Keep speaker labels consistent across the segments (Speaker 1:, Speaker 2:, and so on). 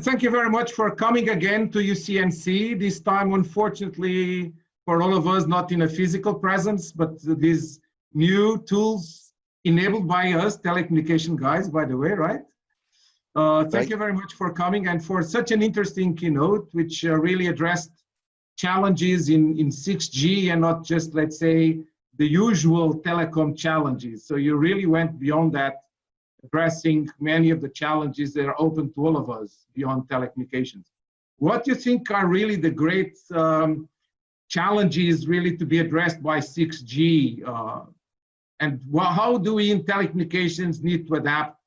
Speaker 1: thank you very much for coming again to EuCNC. This time, unfortunately, for all of us, not in a physical presence, but these new tools enabled by us, telecommunication guys, by the way, right? Thank you very much for coming and for such an interesting keynote, which really addressed challenges in 6G and not just, let's say, the usual telecom challenges. So you really went beyond that, addressing many of the challenges that are open to all of us beyond telecommunications. What do you think are really the great challenges really to be addressed by 6G? And how do we in telecommunications need to adapt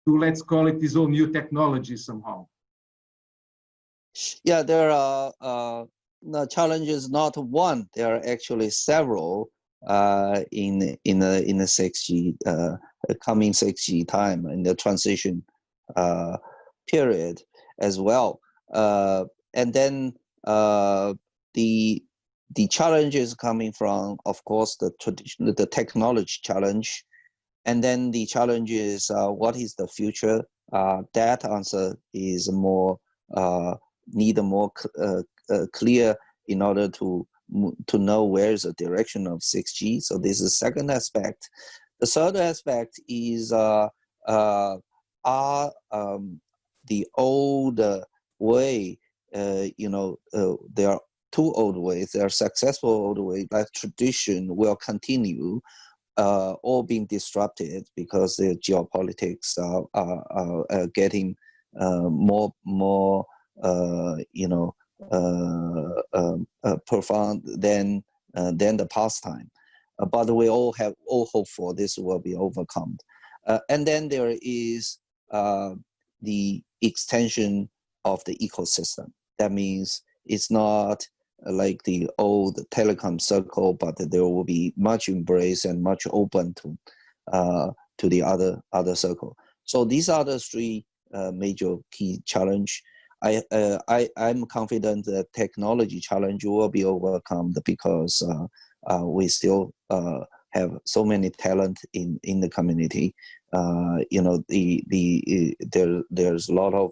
Speaker 1: to, let's call it, these all new technologies somehow?
Speaker 2: Yeah, there are the challenges, not one, there are actually several in the 6G, coming 6G time, in the transition period as well. And then the challenges coming from, of course, the technology challenge, and then the challenge is what is the future? That answer is more clear in order to know where is the direction of 6G. So this is the second aspect. The third aspect is the old way. There are two old ways. There are successful old ways. That tradition will continue, all being disrupted because the geopolitics are getting more profound than the past time. But we all hope for this will be overcome. And then there is the extension of the ecosystem. That means it's not like the old telecom circle, but there will be much embrace and much open to the other circle. So these are the three major key challenge. I'm confident that technology challenge will be overcome because we still have so many talent in the community. There's a lot of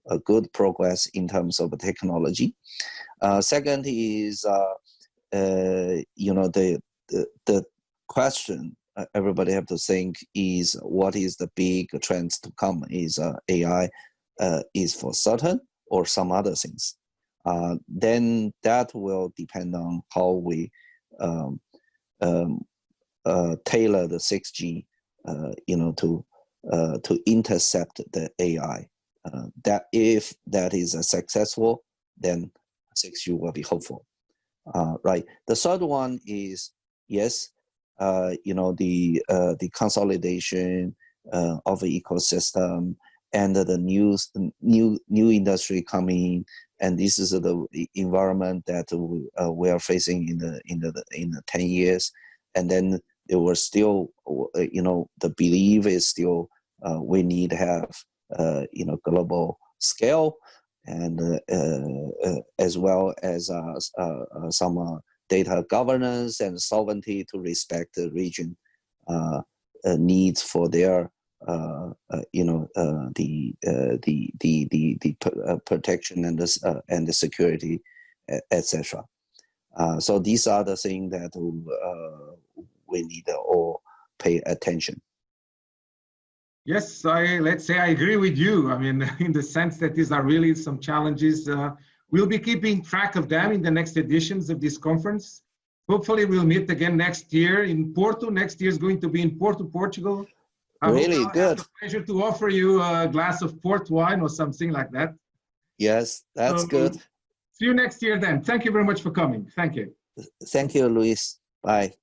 Speaker 2: a good progress in terms of technology. Second is the question everybody have to think is what is the big trends to come? Is AI is for certain or some other things? Then that will depend on how we tailor the 6G, to intercept the AI. That if that is successful, then 6G will be hopeful, right? The third one is yes, the consolidation of the ecosystem and the new industry coming, and this is the environment that we are facing in the 10 years, and then there was still, the belief is still we need to have global scale, and as well as some data governance and sovereignty to respect the region needs for their protection and the security, etc. So these are the things that we need to all pay attention.
Speaker 1: Yes, let's say I agree with you. I mean, in the sense that these are really some challenges. We'll be keeping track of them in the next editions of this conference. Hopefully we'll meet again next year in Porto. Next year is going to be in Porto, Portugal.
Speaker 2: Really good.
Speaker 1: I have the pleasure to offer you a glass of port wine or something like that.
Speaker 2: Yes, that's good.
Speaker 1: See you next year then. Thank you very much for coming. Thank you.
Speaker 2: Thank you, Luis. Bye.